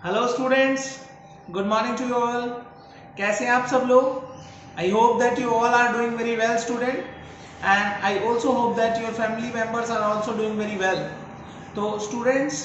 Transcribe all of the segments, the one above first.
Hello students, good morning to you all. कैसे हैं आप सब लोग? I hope that you all are doing very well student, and I also hope that your family members are also doing very well. तो students,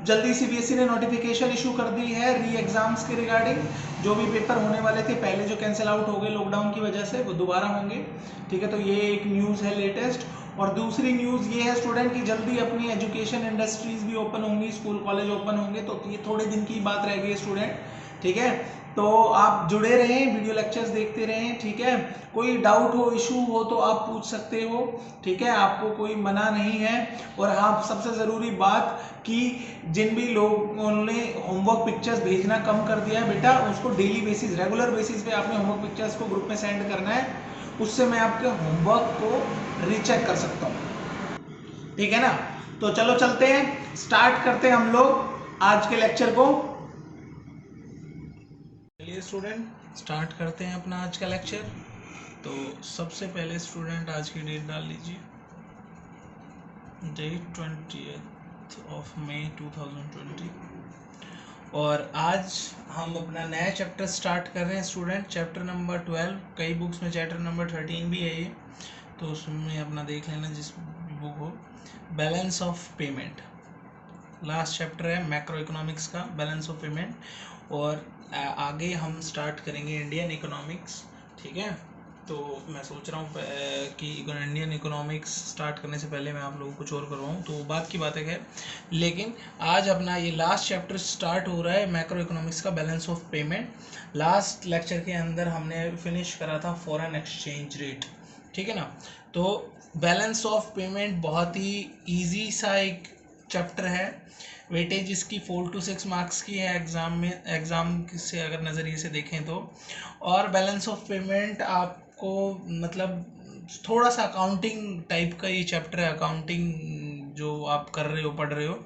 जल्दी CBSE ने notification issue कर दी है री एग्जाम्स के रिगार्डिंग। जो भी पेपर होने वाले थे पहले जो कैंसिल आउट हो गए लॉकडाउन की वजह से, वो दोबारा होंगे। ठीक है, तो ये एक न्यूज़ है लेटेस्ट। और दूसरी न्यूज़ ये है स्टूडेंट कि जल्दी अपनी एजुकेशन इंडस्ट्रीज भी ओपन होंगी, स्कूल कॉलेज ओपन होंगे। तो ये थोड़े दिन की बात रह गई है स्टूडेंट। ठीक है, तो आप जुड़े रहें, वीडियो लेक्चर्स देखते रहें। ठीक है, कोई डाउट हो, इशू हो तो आप पूछ सकते हो। ठीक है, आपको कोई मना नहीं है। और हाँ, सबसे ज़रूरी बात कि जिन भी लोगों ने होमवर्क पिक्चर्स भेजना कम कर दिया है बेटा, उसको डेली बेसिस, रेगुलर बेसिस पे आपने होमवर्क पिक्चर्स को ग्रुप में सेंड करना है। उससे मैं आपके होमवर्क को रीचेक कर सकता हूँ। ठीक है ना? तो चलो चलते हैं, स्टार्ट करते हैं हम लोग आज के लेक्चर को। चलिए स्टूडेंट, स्टार्ट करते हैं अपना आज का लेक्चर। तो सबसे पहले स्टूडेंट आज की डेट डाल लीजिए, डेट 20 मई 2020। और आज हम अपना नया चैप्टर स्टार्ट कर रहे हैं स्टूडेंट, चैप्टर नंबर 12। कई बुक्स में चैप्टर नंबर 13 भी है ये, तो उसमें अपना देख लेना जिस बुक हो। Balance of payment last chapter है मैक्रो इकोनॉमिक्स का, बैलेंस ऑफ पेमेंट। और आगे हम स्टार्ट करेंगे इंडियन इकोनॉमिक्स। ठीक है, तो मैं सोच रहा हूँ कि इंडियन इकोनॉमिक्स स्टार्ट करने से पहले मैं आप लोगों को कुछ और करवाऊँ, तो बात की बात है। लेकिन आज अपना ये लास्ट चैप्टर स्टार्ट हो रहा है मैक्रो इकोनॉमिक्स का, balance of payment. Last lecture के अंदर हमने फिनिश करा था फॉरेन एक्सचेंज रेट। ठीक है ना? तो बैलेंस ऑफ पेमेंट बहुत ही ईजी सा एक चैप्टर है। वेटेज इसकी 4 to 6 मार्क्स की है एग्ज़ाम में, एग्ज़ाम से अगर नज़रिए से देखें तो। और बैलेंस ऑफ पेमेंट आपको मतलब थोड़ा सा अकाउंटिंग टाइप का ये चैप्टर है। अकाउंटिंग जो आप कर रहे हो, पढ़ रहे हो,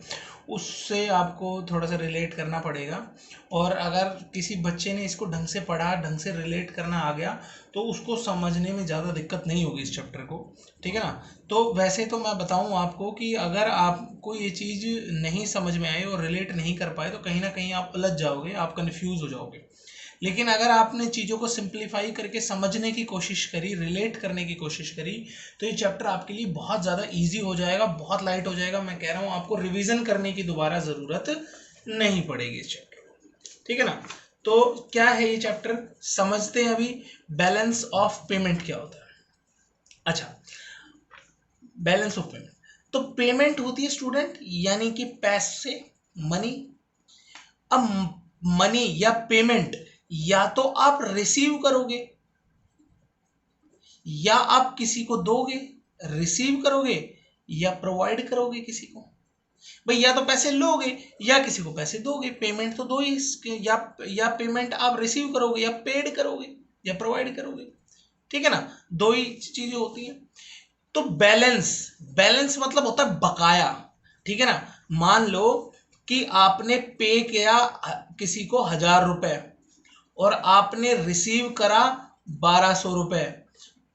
उससे आपको थोड़ा सा रिलेट करना पड़ेगा। और अगर किसी बच्चे ने इसको ढंग से पढ़ा, ढंग से रिलेट करना आ गया, तो उसको समझने में ज़्यादा दिक्कत नहीं होगी इस चैप्टर को। ठीक है ना? तो वैसे तो मैं बताऊं आपको कि अगर आपको ये चीज़ नहीं समझ में आई और रिलेट नहीं कर पाए, तो कहीं ना कहीं आप उलझ जाओगे, आप कन्फ्यूज़ हो जाओगे। लेकिन अगर आपने चीज़ों को सिंप्लीफाई करके समझने की कोशिश करी, रिलेट करने की कोशिश करी, तो ये चैप्टर आपके लिए बहुत ज़्यादा इजी हो जाएगा, बहुत लाइट हो जाएगा। मैं कह रहा हूँ आपको रिवीजन करने की दोबारा ज़रूरत नहीं पड़ेगी इस चैप्टर को। ठीक है ना? तो क्या है ये चैप्टर, समझते हैं अभी। बैलेंस ऑफ पेमेंट क्या होता है? अच्छा, बैलेंस ऑफ पेमेंट तो पेमेंट होती है स्टूडेंट, यानी कि पैसे, मनी। अब मनी या पेमेंट या तो आप रिसीव करोगे या आप किसी को दोगे। रिसीव करोगे या प्रोवाइड करोगे किसी को। भाई या तो पैसे लोगे या किसी को पैसे दोगे। पेमेंट तो दो ही, या पेमेंट आप रिसीव करोगे या पेड करोगे या प्रोवाइड करोगे। ठीक है ना? दो ही चीजें होती हैं। तो बैलेंस, बैलेंस मतलब होता है बकाया। ठीक है ना? मान लो कि आपने पे किया किसी को 1,000 रुपए और आपने रिसीव करा 1,200 रुपए,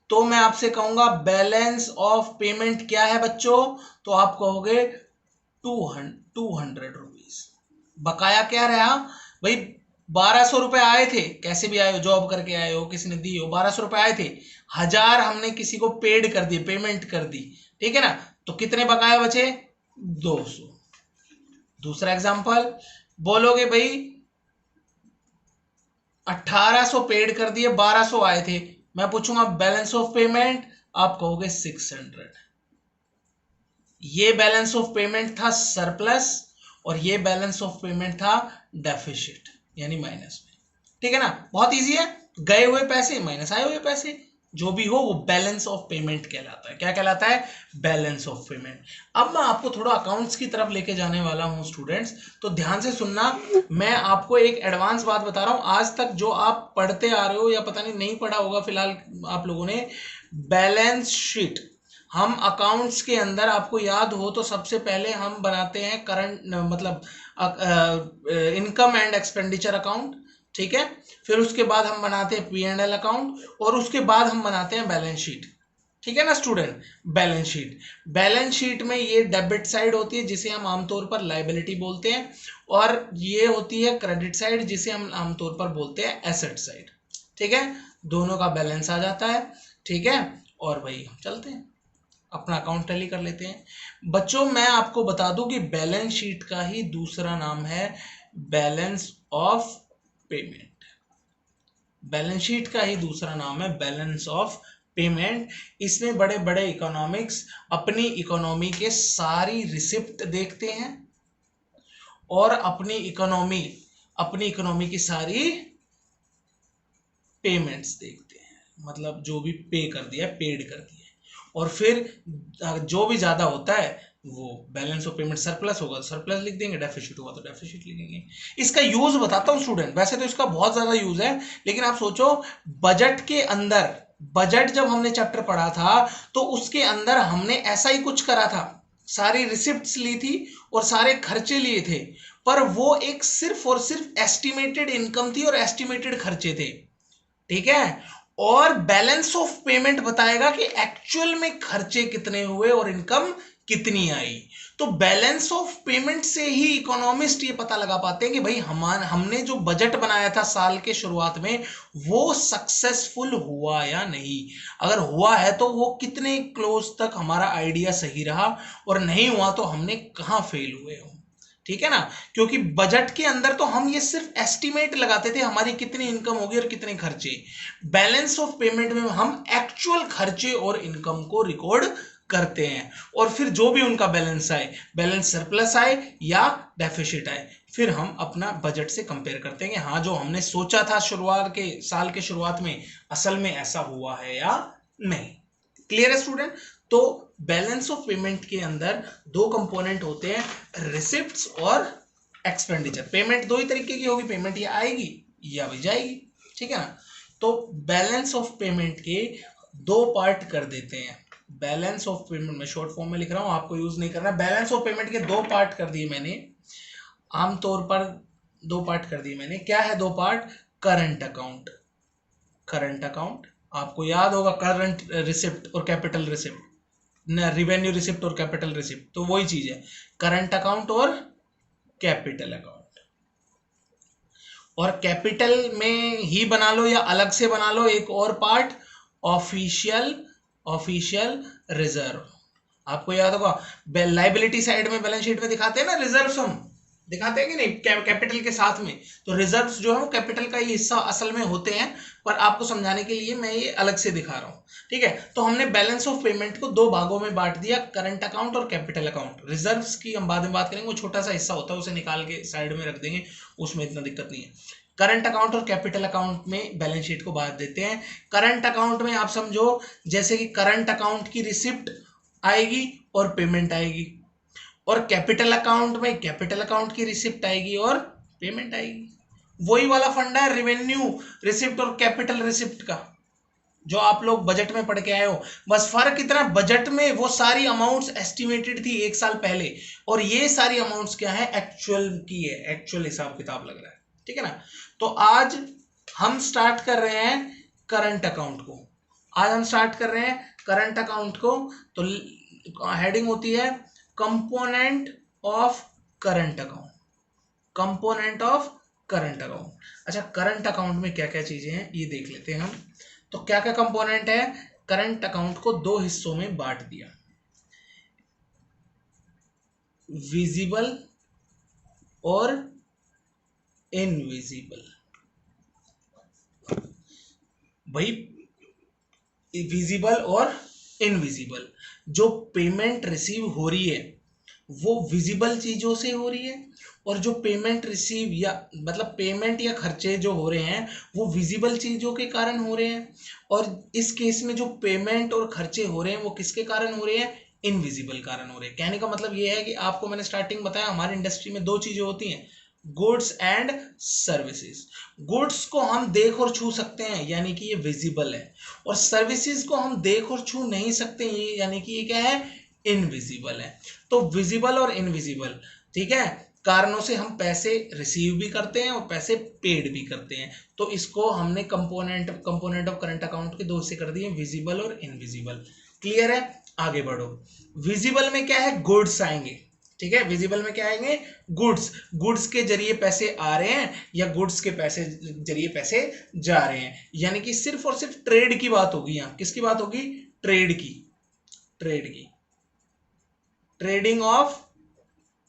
तो मैं आपसे कहूंगा बैलेंस ऑफ पेमेंट क्या है बच्चों? तो आप कहोगे 200 रुपीज। बकाया क्या रहा भाई? 1,200 रुपए आए थे, कैसे भी आए हो, जॉब करके आए हो, किसी ने दी हो, 1,200 रुपए आए थे, 1,000 हमने किसी को पेड कर दिए, पेमेंट कर दी। ठीक है ना? तो कितने बकाया बचे? 200। दूसरा एग्जांपल बोलोगे भाई 1,800 पेड कर दिए, 1,200 आए थे, मैं पूछूंगा बैलेंस ऑफ पेमेंट, आप कहोगे 600। ये बैलेंस ऑफ पेमेंट था सरप्लस और ये बैलेंस ऑफ पेमेंट था डेफिसिट, यानी माइनस में। ठीक है ना? बहुत इजी है। गए हुए पैसे माइनस आए हुए पैसे, जो भी हो वो बैलेंस ऑफ पेमेंट कहलाता है। क्या कहलाता है? Balance of payment. अब मैं आपको थोड़ा अकाउंट्स की तरफ लेके जाने वाला हूं स्टूडेंट्स, तो ध्यान से सुनना। मैं आपको एक एडवांस बात बता रहा हूं, आज तक जो आप पढ़ते आ रहे हो या पता नहीं पढ़ा होगा फिलहाल आप लोगों ने, बैलेंस शीट। हम अकाउंट्स के अंदर, आपको याद हो तो, सबसे पहले हम बनाते हैं करंट, मतलब इनकम एंड एक्सपेंडिचर अकाउंट। ठीक है, फिर उसके बाद हम बनाते हैं P&L अकाउंट और उसके बाद हम बनाते हैं बैलेंस शीट। ठीक है ना स्टूडेंट। बैलेंस शीट में ये डेबिट साइड होती है जिसे हम आमतौर पर लायबिलिटी बोलते हैं, और ये होती है क्रेडिट साइड जिसे हम आमतौर पर बोलते हैं एसेट साइड। ठीक है, दोनों का बैलेंस आ जाता है। ठीक है, और भाई हम चलते हैं अपना अकाउंट टैली कर लेते हैं। बच्चों मैं आपको बता दूं कि बैलेंस शीट का ही दूसरा नाम है balance of payment. Balance sheet का ही दूसरा नाम है बैलेंस ऑफ पेमेंट। इसमें बड़े बड़े इकोनॉमिक्स अपनी इकोनॉमी के सारी रिसिप्ट देखते हैं और अपनी इकोनॉमी की सारी पेमेंट्स देखते हैं, मतलब जो भी पे कर दिया पेड कर दिया, और फिर जो भी ज्यादा होता है वो बैलेंस ऑफ पेमेंट सरप्लस होगा तो सरप्लस लिख देंगे, डेफिसिट होगा तो डेफिसिट लिखेंगे। इसका यूज बताता हूं स्टूडेंट, वैसे तो इसका बहुत ज्यादा यूज है, लेकिन आप सोचो बजट के अंदर, बजट जब हमने चैप्टर पढ़ा था तो उसके अंदर हमने ऐसा ही कुछ करा था, सारी रिसिप्ट्स ली थी और सारे खर्चे लिए थे, पर वो एक सिर्फ और सिर्फ एस्टिमेटेड इनकम थी और एस्टिमेटेड खर्चे थे। ठीक है, और बैलेंस ऑफ पेमेंट बताएगा कि एक्चुअल में खर्चे कितने हुए और इनकम कितनी आई। तो बैलेंस ऑफ पेमेंट से ही इकोनॉमिस्ट ये पता लगा पाते हैं कि भाई हमने जो बजट बनाया था साल के शुरुआत में वो सक्सेसफुल हुआ या नहीं। अगर हुआ है तो वो कितने क्लोज तक हमारा आइडिया सही रहा, और नहीं हुआ तो हमने कहां फेल हुए हो। ठीक है ना, क्योंकि बजट के अंदर तो हम ये सिर्फ एस्टिमेट लगाते थे हमारी कितनी इनकम होगी और कितने खर्चे। बैलेंस ऑफ पेमेंट में हम एक्चुअल खर्चे और इनकम को रिकॉर्ड करते हैं, और फिर जो भी उनका बैलेंस आए, बैलेंस सरप्लस आए या डेफिसिट आए, फिर हम अपना बजट से कंपेयर करते हैं कि हाँ जो हमने सोचा था शुरुआत के साल के शुरुआत में असल में ऐसा हुआ है या नहीं। क्लियर है स्टूडेंट। तो बैलेंस ऑफ पेमेंट के अंदर दो कंपोनेंट होते हैं, रिसिप्ट्स और एक्सपेंडिचर। पेमेंट दो ही तरीके की होगी, पेमेंट या आएगी या भी जाएगी। ठीक है ना, तो बैलेंस ऑफ पेमेंट के दो पार्ट कर देते हैं। बैलेंस ऑफ पेमेंट में शॉर्ट फॉर्म में लिख रहा हूं, आपको यूज नहीं करना। बैलेंस ऑफ पेमेंट के दो पार्ट कर दिए मैंने, आमतौर पर दो पार्ट कर दिए मैंने। क्या है दो part? Current account, current account आपको याद होगा, करंट रिसिप्ट और कैपिटल रिसिप्ट, रिवेन्यू रिसिप्ट और कैपिटल रिसिप्ट, तो वही चीज है करंट अकाउंट और कैपिटल अकाउंट। और कैपिटल में ही बना लो या अलग से बना लो एक और पार्ट, ऑफिशियल रिजर्व। आपको याद होगा लाइबिलिटी साइड में बैलेंस शीट में दिखाते हैं ना रिजर्व्स, हम दिखाते हैं कि नहीं कैपिटल के साथ में, तो रिजर्व्स जो है वो कैपिटल का ही हिस्सा असल में होते हैं, पर आपको समझाने के लिए मैं ये अलग से दिखा रहा हूं। ठीक है, तो हमने बैलेंस ऑफ पेमेंट को दो भागों में बांट दिया, करंट अकाउंट और कैपिटल अकाउंट। रिजर्व्स की हम बाद में बात करेंगे, वो छोटा सा हिस्सा होता है, उसे निकाल के साइड में रख देंगे, उसमें इतना दिक्कत नहीं है। करंट अकाउंट और कैपिटल अकाउंट में बैलेंस शीट को बांट देते हैं। करंट अकाउंट में आप समझो जैसे कि करंट अकाउंट की रिसिप्ट आएगी और पेमेंट आएगी, और कैपिटल अकाउंट में कैपिटल अकाउंट की रिसिप्ट आएगी और पेमेंट आएगी। वही वाला फंडा है रिवेन्यू रिसिप्ट और कैपिटल रिसिप्ट का, जो आप लोग बजट में पढ़ के आए हो। बस फर्क इतना, बजट में वो सारी अमाउंट्स एस्टिमेटेड थी एक साल पहले, और ये सारी अमाउंट्स क्या है, एक्चुअल की है, एक्चुअल हिसाब किताब लग रहा है। ठीक है ना, तो आज हम स्टार्ट कर रहे हैं करंट अकाउंट को। आज हम स्टार्ट कर रहे हैं करंट अकाउंट को, तो हेडिंग होती है component of current account, component of current account. अच्छा, करंट अकाउंट में क्या क्या चीजें हैं ये देख लेते हैं हम। तो क्या क्या कंपोनेंट है, करंट अकाउंट को दो हिस्सों में बांट दिया, विजिबल और इनविजिबल। भाई विजिबल और इनविजिबल, जो पेमेंट रिसीव हो रही है वो विजिबल चीजों से हो रही है, और जो पेमेंट रिसीव या मतलब पेमेंट या खर्चे जो हो रहे हैं वो विजिबल चीजों के कारण हो रहे हैं। और इस केस में जो पेमेंट और खर्चे हो रहे हैं वो किसके कारण हो रहे हैं, इनविजिबल कारण हो रहे हैं। कहने का मतलब ये है कि आपको मैंने स्टार्टिंग बताया हमारी इंडस्ट्री में दो चीजें होती हैं, गुड्स एंड सर्विसेज। गुड्स को हम देख और छू सकते हैं यानी कि ये विजिबल है, और सर्विसेज को हम देख और छू नहीं सकते ये यानी कि ये क्या है, इनविजिबल है। तो विजिबल और इनविजिबल, ठीक है, कारणों से हम पैसे रिसीव भी करते हैं और पैसे पेड भी करते हैं। तो इसको हमने कंपोनेंट ऑफ करंट अकाउंट के दो हिस्से कर दिए, विजिबल और इनविजिबल। क्लियर है? आगे बढ़ो। विजिबल में क्या है? गुड्स आएंगे, ठीक है। विजिबल में क्या आएंगे? गुड्स। गुड्स के जरिए पैसे आ रहे हैं या गुड्स के पैसे जरिए पैसे जा रहे हैं, यानी कि सिर्फ और सिर्फ ट्रेड की बात होगी। यहां किसकी बात होगी? ट्रेड की। ट्रेड की, ट्रेडिंग ऑफ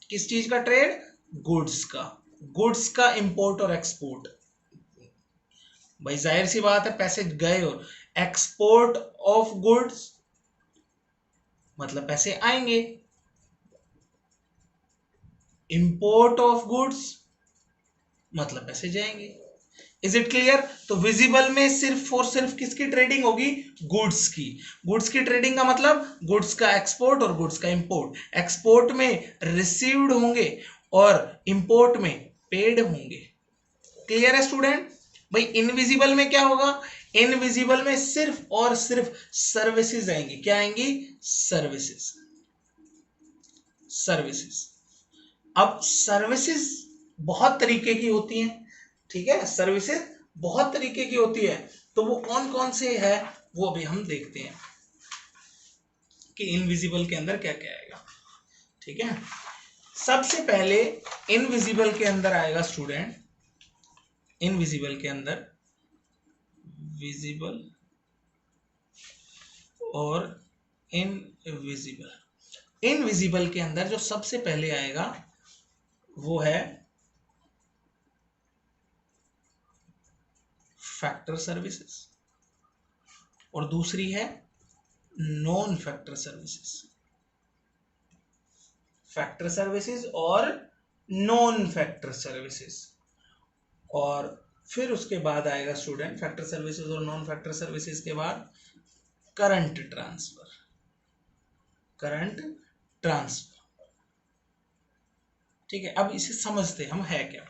किस चीज का ट्रेड? गुड्स का। गुड्स का इंपोर्ट और एक्सपोर्ट। भाई जाहिर सी बात है, पैसे गए और एक्सपोर्ट ऑफ गुड्स मतलब पैसे आएंगे, इंपोर्ट ऑफ गुड्स मतलब पैसे जाएंगे। Is it clear? तो विजिबल में सिर्फ और सिर्फ किसकी ट्रेडिंग होगी? गुड्स की। गुड्स की ट्रेडिंग का मतलब गुड्स का एक्सपोर्ट और गुड्स का इंपोर्ट। एक्सपोर्ट में रिसीव्ड होंगे और इंपोर्ट में पेड होंगे। क्लियर है स्टूडेंट? भाई इनविजिबल में क्या होगा? इनविजिबल में सिर्फ और सिर्फ सर्विसेज आएंगी। क्या आएंगी? सर्विसेज। सर्विसेज। अब सर्विसेज बहुत तरीके की होती हैं, ठीक है। सर्विसेज बहुत तरीके की होती है, तो वो कौन कौन से है वो अभी हम देखते हैं कि इनविजिबल के अंदर क्या क्या आएगा, ठीक है। सबसे पहले इनविजिबल के अंदर आएगा स्टूडेंट, इनविजिबल के अंदर विजिबल और इनविजिबल। इनविजिबल के अंदर जो सबसे पहले आएगा वो है फैक्टर सर्विसेज और दूसरी है non factor services. Factor services और नॉन फैक्टर सर्विसेज। और फिर उसके बाद आएगा स्टूडेंट फैक्टर सर्विसेज और नॉन फैक्टर सर्विसेज के बाद करंट ट्रांसफर। करंट ट्रांसफर, ठीक है। अब इसे समझते हम है क्या।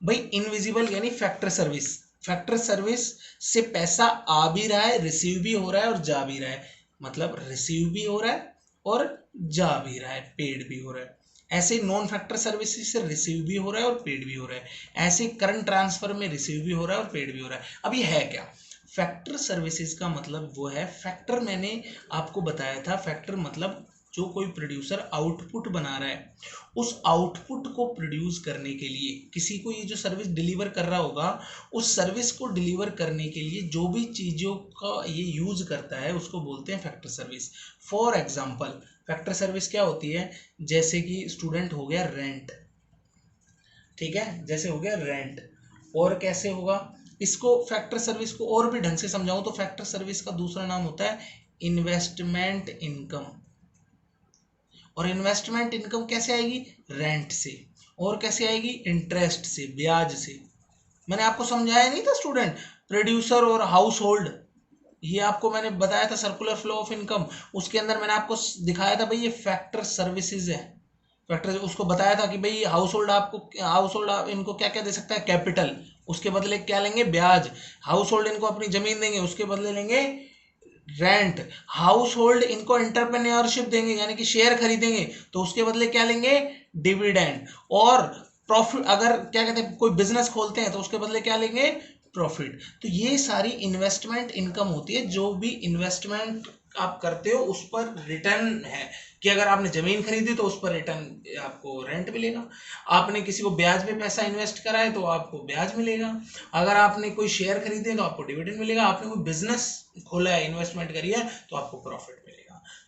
भाई इनविजिबल यानी फैक्टर सर्विस। फैक्टर सर्विस से पैसा आ भी रहा है, रिसीव भी हो रहा है और जा भी रहा है। मतलब रिसीव भी हो रहा है और जा भी रहा है, पेड भी हो रहा है। ऐसे नॉन फैक्टर सर्विसेज से रिसीव भी हो रहा है और पेड भी हो रहा है। ऐसे करंट ट्रांसफर में रिसीव भी हो रहा है और पेड भी हो रहा है। अब ये है क्या? फैक्टर सर्विसेज का मतलब वो है, फैक्टर मैंने आपको बताया था, फैक्टर मतलब जो कोई प्रोड्यूसर आउटपुट बना रहा है, उस आउटपुट को प्रोड्यूस करने के लिए किसी को ये जो सर्विस डिलीवर कर रहा होगा, उस सर्विस को डिलीवर करने के लिए जो भी चीज़ों का ये यूज करता है उसको बोलते हैं factor service. For example factor service क्या होती है? जैसे कि स्टूडेंट हो गया रेंट, ठीक है, जैसे हो गया रेंट। और कैसे होगा इसको फैक्टर सर्विस को और भी ढंग से समझाऊं तो फैक्टर सर्विस का दूसरा नाम होता है इन्वेस्टमेंट इनकम। और इन्वेस्टमेंट इनकम कैसे आएगी? रेंट से। और कैसे आएगी? इंटरेस्ट से, ब्याज से। मैंने आपको समझाया नहीं था स्टूडेंट, प्रोड्यूसर और हाउस होल्ड, ये आपको मैंने बताया था सर्कुलर फ्लो ऑफ इनकम। उसके अंदर मैंने आपको दिखाया था भाई ये फैक्टर सर्विसेज है। फैक्टर उसको बताया था कि भाई हाउस होल्ड आपको, हाउस होल्ड इनको क्या क्या दे सकता है? कैपिटल, उसके बदले क्या लेंगे? ब्याज। हाउस होल्ड इनको अपनी जमीन देंगे, उसके बदले लेंगे रेंट। हाउस होल्ड इनको एंटरप्रेन्योरशिप देंगे यानी कि शेयर खरीदेंगे, तो उसके बदले क्या लेंगे? डिविडेंड। और प्रॉफिट, अगर क्या कहते हैं कोई बिजनेस खोलते हैं तो उसके बदले क्या लेंगे? प्रॉफिट। तो ये सारी इन्वेस्टमेंट इनकम होती है। जो भी इन्वेस्टमेंट आप करते हो उस पर रिटर्न है, कि अगर आपने जमीन खरीदी तो उस पर रिटर्न आपको रेंट मिलेगा। आपने किसी को ब्याज पे पैसा इन्वेस्ट करा है तो आपको ब्याज मिलेगा। अगर आपने कोई शेयर खरीदे तो आपको डिविडेंड मिलेगा। आपने कोई बिजनेस खोला है, इन्वेस्टमेंट करी है, तो आपको प्रॉफिट मिलेगा।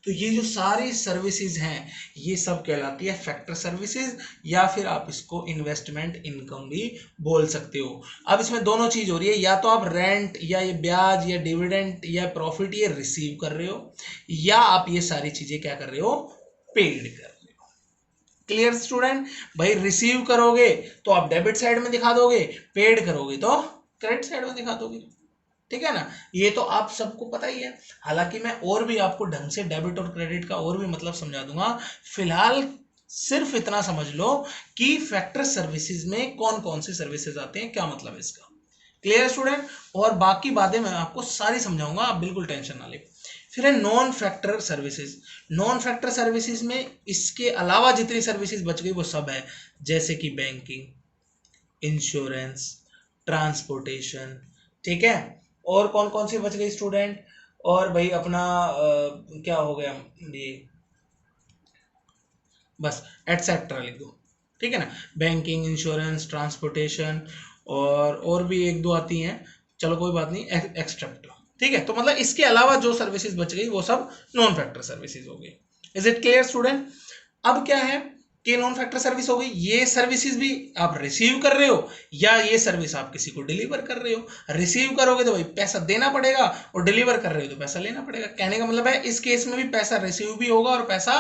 तो ये जो सारी सर्विसेज हैं ये सब कहलाती है फैक्टर सर्विसेज, या फिर आप इसको इन्वेस्टमेंट इनकम भी बोल सकते हो। अब इसमें दोनों चीज हो रही है, या तो आप रेंट या ये ब्याज या डिविडेंड या प्रॉफिट ये रिसीव कर रहे हो, या आप ये सारी चीजें क्या कर रहे हो? पेड कर रहे हो। Clear student? भाई रिसीव करोगे तो आप डेबिट साइड में दिखा दोगे, पेड करोगे तो क्रेडिट साइड में दिखा दोगे, ठीक है ना। ये तो आप सबको पता ही है। हालांकि मैं और भी आपको ढंग से डेबिट और क्रेडिट का और भी मतलब समझा दूंगा। फिलहाल सिर्फ इतना समझ लो कि फैक्टर सर्विसेज में कौन कौन से सर्विसेज आते हैं, क्या मतलब है इसका। Clear student? और बाकी बातें मैं आपको सारी समझाऊंगा, आप बिल्कुल टेंशन ना ले। फिर है non factor services. Non factor services में इसके अलावा जितनी सर्विसेज बच गई वो सब है, जैसे कि बैंकिंग, इंश्योरेंस, ट्रांसपोर्टेशन, ठीक है। और कौन कौन सी बच गई स्टूडेंट? और भाई अपना क्या हो गया ये, बस एटसेट्रा लिख दो, ठीक है ना। बैंकिंग, इंश्योरेंस, ट्रांसपोर्टेशन और भी एक दो आती हैं, चलो कोई बात नहीं, एक्सेप्ट, ठीक है। तो मतलब इसके अलावा जो सर्विसेज बच गई वो सब नॉन फैक्टर सर्विसेज हो गई। Is it clear student? अब क्या है कि नॉन फैक्टर सर्विस हो गई, ये सर्विसेज भी आप रिसीव कर रहे हो या ये सर्विस आप किसी को डिलीवर कर रहे हो। रिसीव करोगे तो भाई पैसा देना पड़ेगा, और डिलीवर कर रहे हो तो पैसा लेना पड़ेगा। कहने का मतलब है इस केस में भी पैसा रिसीव भी होगा और पैसा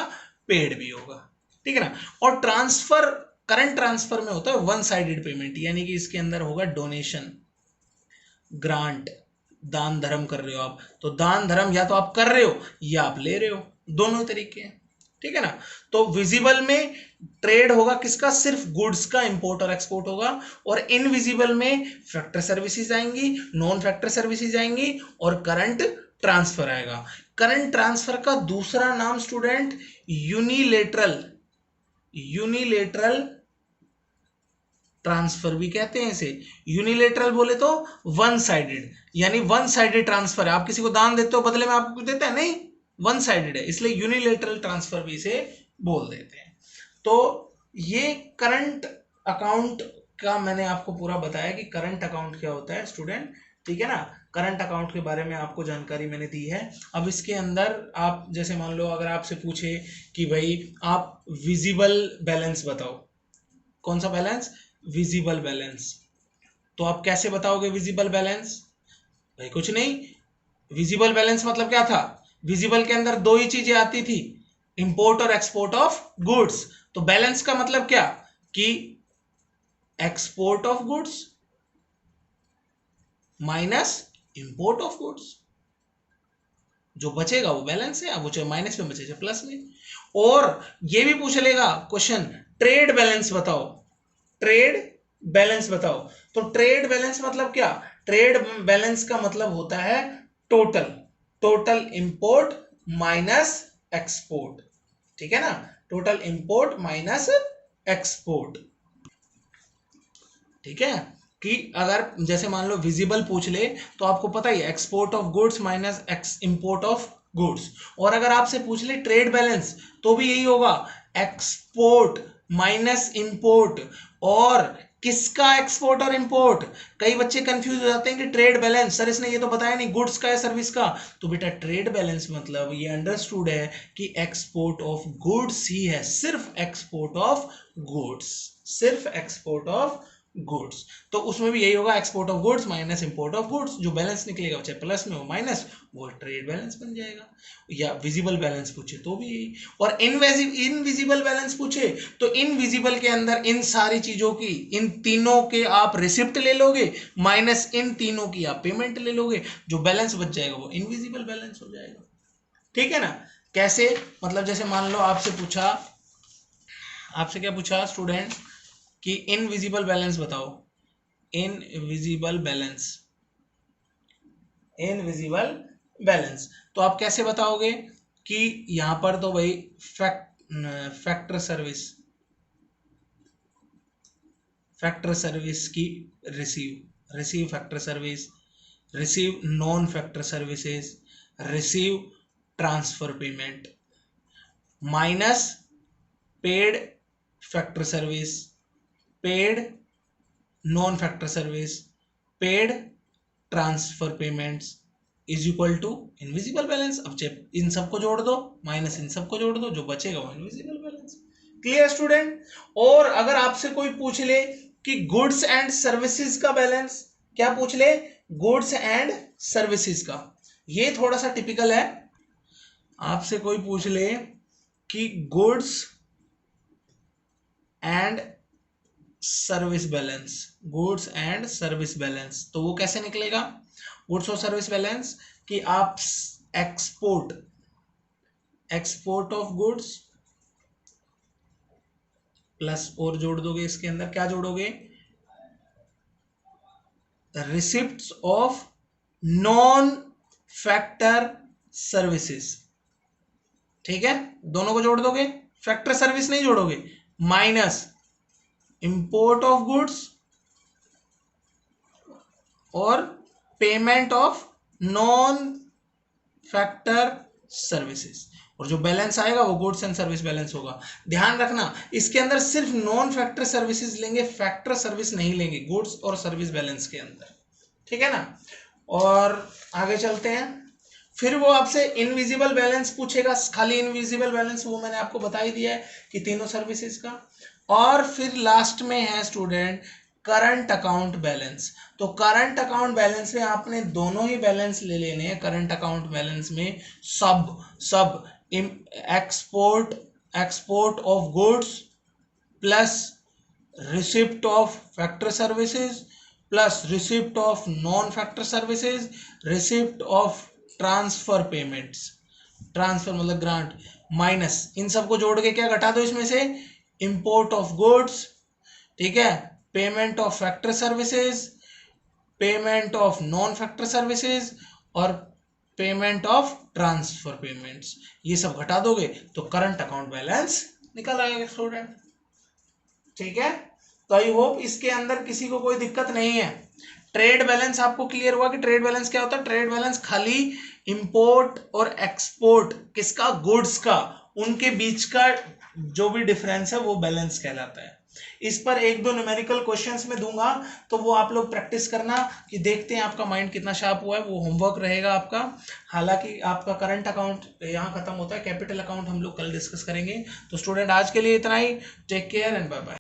पेड भी होगा, ठीक है ना। और ट्रांसफर, करंट ट्रांसफर में होता है वन साइडेड पेमेंट, यानी कि इसके अंदर होगा डोनेशन, ग्रांट, दान धर्म कर रहे हो आप, तो दान धर्म या तो आप कर रहे हो या आप ले रहे हो, दोनों ही तरीके हैं, ठीक है ना। तो विजिबल में ट्रेड होगा किसका, सिर्फ गुड्स का इंपोर्ट और एक्सपोर्ट होगा, और इनविजिबल में फैक्टर सर्विसेज आएंगी, नॉन फैक्टर सर्विसेज आएंगी, और करंट ट्रांसफर आएगा। करंट ट्रांसफर का दूसरा नाम स्टूडेंट यूनिलेटरल, यूनिलेटरल ट्रांसफर भी कहते हैं इसे। यूनिलेटरल बोले तो वन साइडेड, यानी वन साइडेड ट्रांसफर है, आप किसी को दान देते हो बदले में आपको कुछ देता है, नहीं, वन साइडेड है, इसलिए यूनिलेटरल ट्रांसफर भी इसे बोल देते हैं। तो ये करंट अकाउंट का मैंने आपको पूरा बताया कि करंट अकाउंट क्या होता है स्टूडेंट, ठीक है ना। करंट अकाउंट के बारे में आपको जानकारी मैंने दी है। अब इसके अंदर आप जैसे मान लो अगर आपसे पूछे कि भाई आप विजिबल बैलेंस बताओ, कौन सा बैलेंस, विजिबल बैलेंस, तो आप कैसे बताओगे विजिबल बैलेंस? भाई कुछ नहीं, विजिबल बैलेंस मतलब क्या था, विजिबल के अंदर दो ही चीजें आती थी, इंपोर्ट और एक्सपोर्ट ऑफ गुड्स। तो बैलेंस का मतलब क्या कि export of goods minus import of goods, जो बचेगा वो बैलेंस है, अब वो चाहे माइनस में बचे चाहे प्लस में। और ये भी पूछ लेगा क्वेश्चन, ट्रेड बैलेंस बताओ, ट्रेड बैलेंस बताओ। तो ट्रेड बैलेंस मतलब क्या, ट्रेड बैलेंस का मतलब होता है total, total import minus export, ठीक है ना, टोटल इंपोर्ट माइनस एक्सपोर्ट, ठीक है। कि अगर जैसे मान लो विजिबल पूछ ले तो आपको पता ही है export of goods minus x import of goods, और अगर आपसे पूछ ले ट्रेड बैलेंस तो भी यही होगा, एक्सपोर्ट माइनस इंपोर्ट। और किसका एक्सपोर्ट और इंपोर्ट, कई बच्चे कंफ्यूज हो जाते हैं कि ट्रेड बैलेंस सर इसने ये तो बताया नहीं गुड्स का है सर्विस का, तो बेटा ट्रेड बैलेंस मतलब ये अंडरस्टूड है कि एक्सपोर्ट ऑफ गुड्स ही है, सिर्फ एक्सपोर्ट ऑफ गुड्स, सिर्फ एक्सपोर्ट ऑफ गुड्स। तो उसमें भी यही होगा, export of goods minus import of goods, जो बैलेंस निकलेगा चाहे प्लस में हो माइनस, वो ट्रेड बैलेंस बन जाएगा। या विजिबल बैलेंस पूछे तो भी यही, और इनविजिबल बैलेंस पूछे तो इनविजिबल के अंदर इन सारी चीजों की, इन तीनों के आप रिसिप्ट ले लोगे, माइनस इन तीनों की आप पेमेंट ले लोगे, जो बैलेंस बच जाएगा वो इनविजिबल बैलेंस हो जाएगा, ठीक है ना। कैसे, मतलब जैसे मान लो आपसे पूछा, आपसे क्या पूछा स्टूडेंट कि इनविजिबल बैलेंस बताओ, इनविजिबल बैलेंस, इनविजिबल बैलेंस, तो आप कैसे बताओगे कि यहां पर तो भाई फैक्टर सर्विस, फैक्टर सर्विस की receive, receive factor service, receive non factor services, receive transfer payment, minus paid factor service, paid non factor service, paid transfer payments is equal to invisible balance. अब इन सबको जोड़ दो minus इन सबको जोड़ दो, जो बचेगा वो इनविजिबल बैलेंस। Clear student? और अगर आपसे कोई पूछ ले कि गुड्स एंड सर्विसेज का बैलेंस, क्या पूछ ले, गुड्स एंड सर्विसेज का, ये थोड़ा सा टिपिकल है। आपसे कोई पूछ ले कि goods and service balance, goods and service balance, तो वो कैसे निकलेगा, गुड्स और सर्विस बैलेंस कि आप export, export of goods plus और जोड़ दोगे, इसके अंदर क्या जोड़ोगे, receipts of non factor services, ठीक है, दोनों को जोड़ दोगे, फैक्टर सर्विस नहीं जोड़ोगे, माइनस इंपोर्ट ऑफ गुड्स और payment of non factor services, और जो बैलेंस आएगा वो गुड्स एंड सर्विस बैलेंस होगा। ध्यान रखना इसके अंदर सिर्फ नॉन फैक्टर सर्विसेज लेंगे, फैक्टर सर्विस नहीं लेंगे गुड्स और सर्विस बैलेंस के अंदर, ठीक है ना। और आगे चलते हैं, फिर वो आपसे इनविजिबल बैलेंस पूछेगा, खाली इनविजिबल बैलेंस वो मैंने आपको बता ही दिया है कि तीनों सर्विसेज का। और फिर लास्ट में है स्टूडेंट करंट अकाउंट बैलेंस। तो करंट अकाउंट बैलेंस में आपने दोनों ही बैलेंस ले लेने हैं। करंट अकाउंट बैलेंस में सब export export of goods plus receipt of factor services plus receipt of non factor services, receipt of transfer payments, transfer मतलब ग्रांट, माइनस इन सबको जोड़ के क्या घटा दो इसमें से, इंपोर्ट ऑफ गुड्स, ठीक है, payment of factor services, payment of non factor services और पेमेंट ऑफ ट्रांसफर पेमेंट्स, ये सब घटा दोगे तो करंट अकाउंट बैलेंस निकल आएगा स्टूडेंट, ठीक है। तो आई होप इसके अंदर किसी को कोई दिक्कत नहीं है। ट्रेड बैलेंस आपको क्लियर हुआ कि ट्रेड बैलेंस क्या होता है। ट्रेड बैलेंस खाली इंपोर्ट और एक्सपोर्ट किसका, गुड्स का, उनके बीच का जो भी डिफरेंस है वो बैलेंस कहलाता है। इस पर एक दो न्यूमेरिकल क्वेश्चंस में दूंगा तो वो आप लोग प्रैक्टिस करना कि देखते हैं आपका माइंड कितना शार्प हुआ है, वो होमवर्क रहेगा आपका। हालांकि आपका करंट अकाउंट यहाँ खत्म होता है, कैपिटल अकाउंट हम लोग कल डिस्कस करेंगे। तो स्टूडेंट आज के लिए इतना ही, take care and bye bye.